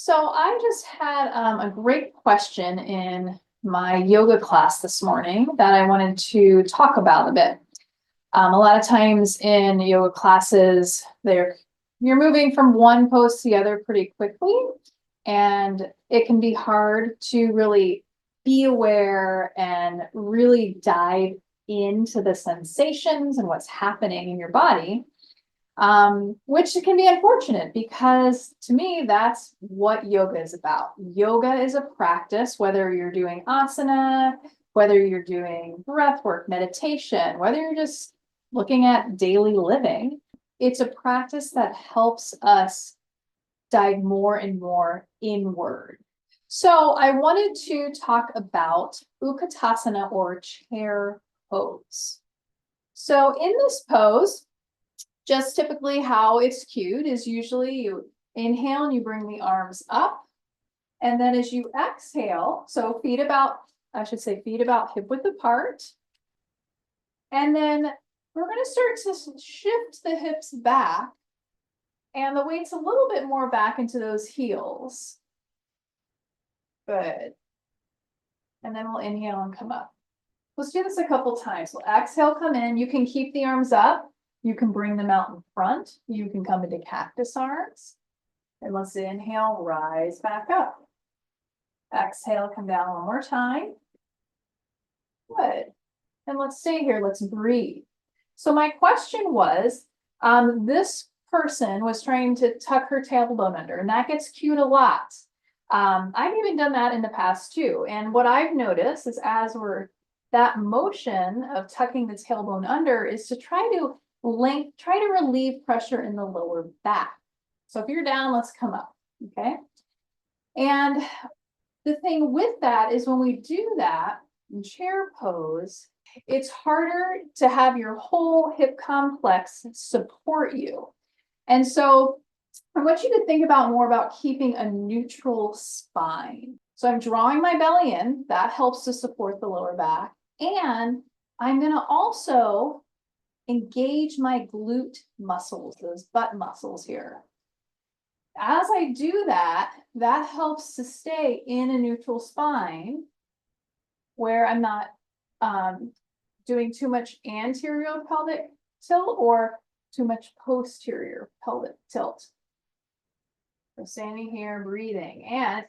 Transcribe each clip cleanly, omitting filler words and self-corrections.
So I just had a great question in my yoga class this morning that I wanted to talk about a bit. A lot of times in yoga classes, you're moving from one pose to the other pretty quickly, and it can be hard to really be aware and really dive into the sensations and what's happening in your body. Which can be unfortunate because to me, that's what yoga is about. Yoga is a practice, whether you're doing asana, whether you're doing breath work, meditation, whether you're just looking at daily living, it's a practice that helps us dive more and more inward. So I wanted to talk about Utkatasana or chair pose. So in this pose, just typically how it's cued is usually you inhale and you bring the arms up. And then as you exhale, so feet about hip width apart. And then we're going to start to shift the hips back and the weight's a little bit more back into those heels. Good. And then we'll inhale and come up. Let's do this a couple times. We'll exhale, come in. You can keep the arms up. You can bring them out in front. You can come into cactus arms. And let's inhale, rise back up. Exhale, come down one more time. Good. And let's stay here. Let's breathe. So my question was, this person was trying to tuck her tailbone under, and that gets cued a lot. I've even done that in the past too. And what I've noticed is that motion of tucking the tailbone under is to try to relieve pressure in the lower back. So if you're down, let's come up, okay? And the thing with that is when we do that in chair pose, it's harder to have your whole hip complex support you. And so I want you to think more about keeping a neutral spine. So I'm drawing my belly in, that helps to support the lower back. And I'm gonna also engage my glute muscles, those butt muscles here. As I do that, that helps to stay in a neutral spine where I'm not doing too much anterior pelvic tilt or too much posterior pelvic tilt. So standing here, breathing, and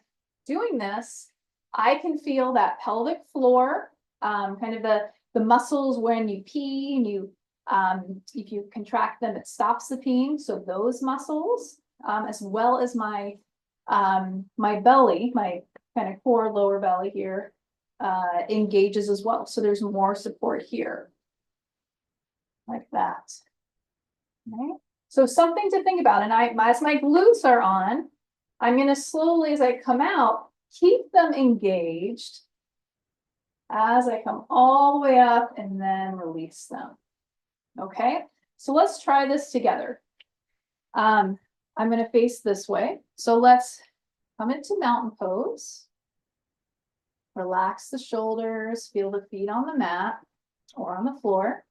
doing this, I can feel that pelvic floor, kind of the muscles when you pee and you if you contract them, it stops the peeing. So those muscles, as well as my belly, my kind of core lower belly here, engages as well. So there's more support here, like that. Okay. So something to think about. And as my glutes are on, I'm going to slowly, as I come out, keep them engaged as I come all the way up and then release them. Okay, so let's try this together. I'm going to face this way. So let's come into mountain pose. Relax the shoulders, feel the feet on the mat or on the floor.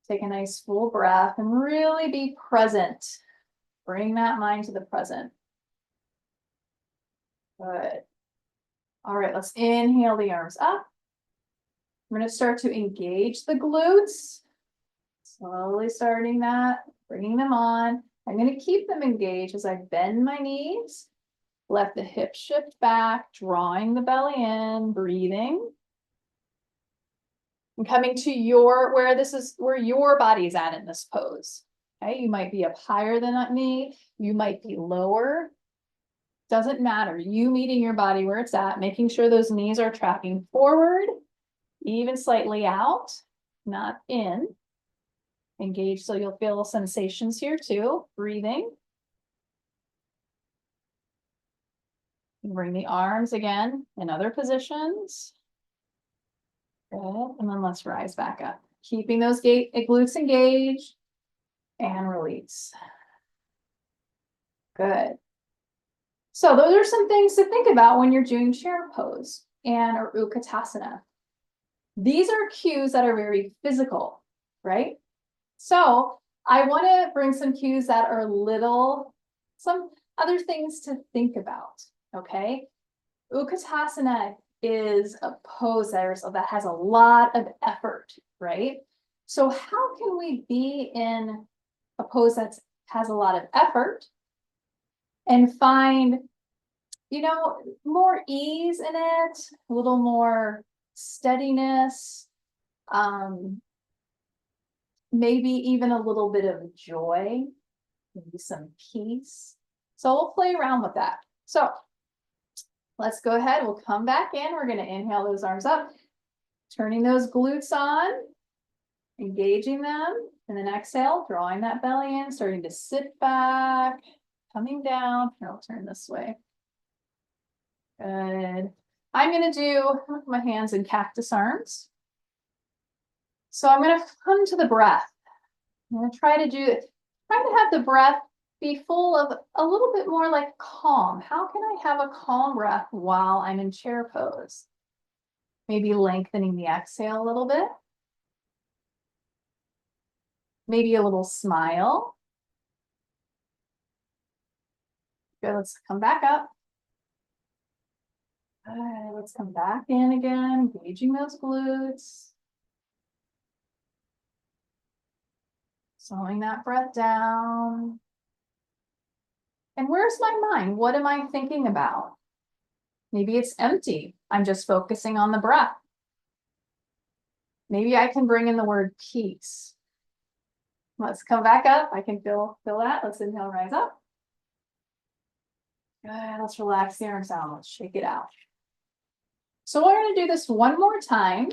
Take a nice full breath and really be present. Bring that mind to the present. Good. All right, let's inhale the arms up. We're going to start to engage the glutes. Slowly starting that, bringing them on. I'm going to keep them engaged as I bend my knees. Let the hips shift back, drawing the belly in, breathing. And coming to where your body's at in this pose. Okay, you might be up higher than me. You might be lower. Doesn't matter. You meeting your body where it's at, making sure those knees are tracking forward, even slightly out, not in. Engage so you'll feel sensations here too. Breathing. Bring the arms again in other positions. Good. And then let's rise back up. Keeping those glutes engaged and release. Good. So those are some things to think about when you're doing chair pose or Utkatasana. These are cues that are very physical, right? So I want to bring some cues that are other things to think about, okay? Utkatasana is a pose that has a lot of effort, right? So how can we be in a pose that has a lot of effort and find, you know, more ease in it, a little more steadiness, maybe even a little bit of joy, maybe some peace. So we'll play around with that. So let's go ahead. We'll come back in. We're going to inhale those arms up, turning those glutes on, engaging them, and then exhale, drawing that belly in, starting to sit back, coming down. Here, I'll turn this way. Good. I'm going to do my hands in cactus arms. So I'm going to come to the breath. I'm going to try to have the breath be full of a little bit more like calm. How can I have a calm breath while I'm in chair pose? Maybe lengthening the exhale a little bit. Maybe a little smile. Good, let's come back up. Good, let's come back in again, engaging those glutes. Slowing that breath down. And where's my mind? What am I thinking about? Maybe it's empty. I'm just focusing on the breath. Maybe I can bring in the word peace. Let's come back up. I can feel that. Let's inhale, rise up. Good. Let's relax the arms down. Let's shake it out. So we're going to do this one more time.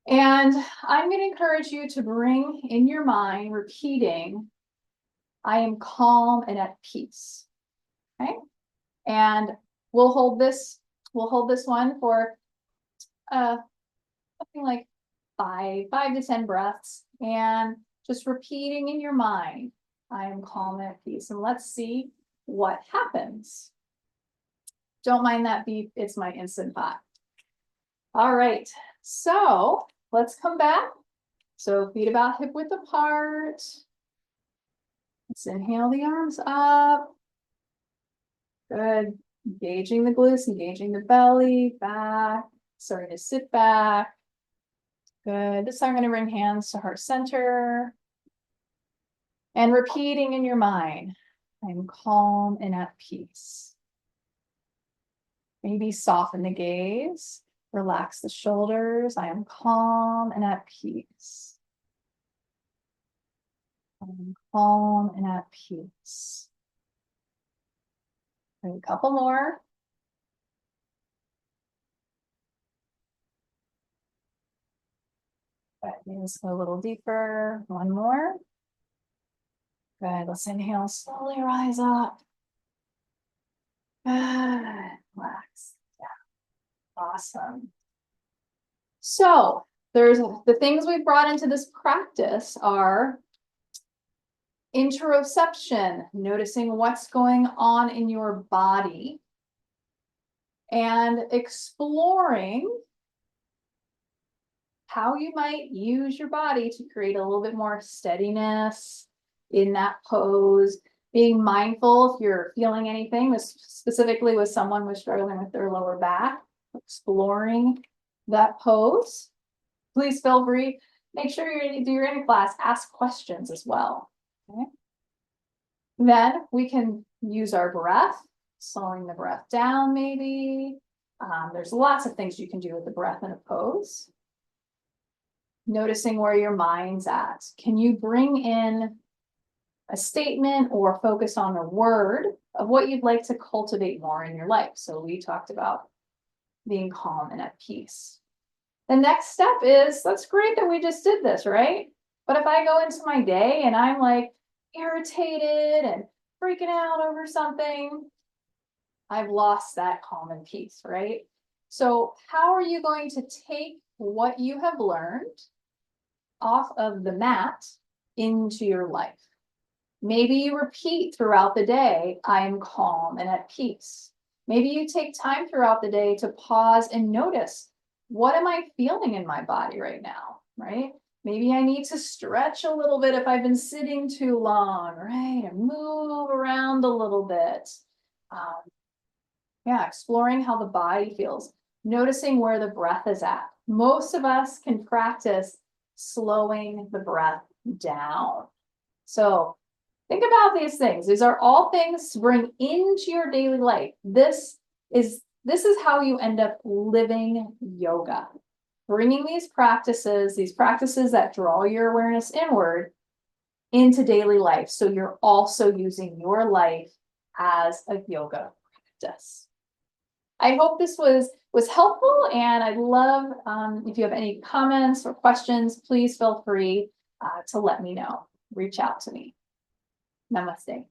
And I'm going to encourage you to bring in your mind, repeating, I am calm and at peace. Okay. And we'll hold this one for something like five to 10 breaths, and just repeating in your mind, I am calm and at peace. And let's see what happens. Don't mind that beep, it's my Instant Pot. All right, so let's come back. So feet about hip width apart. Let's inhale the arms up. Good. Engaging the glutes, engaging the belly, back. Starting to sit back. Good. This time I'm going to bring hands to heart center. And repeating in your mind, I'm calm and at peace. Maybe soften the gaze. Relax the shoulders. I am calm and at peace. I'm calm and at peace. And a couple more. Good. Let's go a little deeper. One more. Good. Let's inhale, slowly rise up. Good. Relax. Yeah. Awesome. So there's the things we've brought into this practice are interoception, noticing what's going on in your body, and exploring how you might use your body to create a little bit more steadiness in that pose, being mindful if you're feeling anything, specifically with someone who's struggling with their lower back, exploring that pose. Please feel free. Make sure you're in class, ask questions as well. Okay. Then we can use our breath, slowing the breath down maybe. There's lots of things you can do with the breath in a pose. Noticing where your mind's at. Can you bring in a statement or focus on a word of what you'd like to cultivate more in your life? So we talked about being calm and at peace. The next step is, that's great that we just did this, right? But if I go into my day and I'm like irritated and freaking out over something, I've lost that calm and peace, right? So how are you going to take what you have learned off of the mat into your life? Maybe you repeat throughout the day, I am calm and at peace. Maybe you take time throughout the day to pause and notice, what am I feeling in my body right now, right? Maybe I need to stretch a little bit if I've been sitting too long, right? And move around a little bit. Yeah, exploring how the body feels, noticing where the breath is at. Most of us can practice slowing the breath down. So think about these things. These are all things to bring into your daily life. This is how you end up living yoga. Bringing these practices that draw your awareness inward into daily life. So you're also using your life as a yoga practice. I hope this was helpful, and I'd love if you have any comments or questions, please feel free to let me know. Reach out to me. Namaste.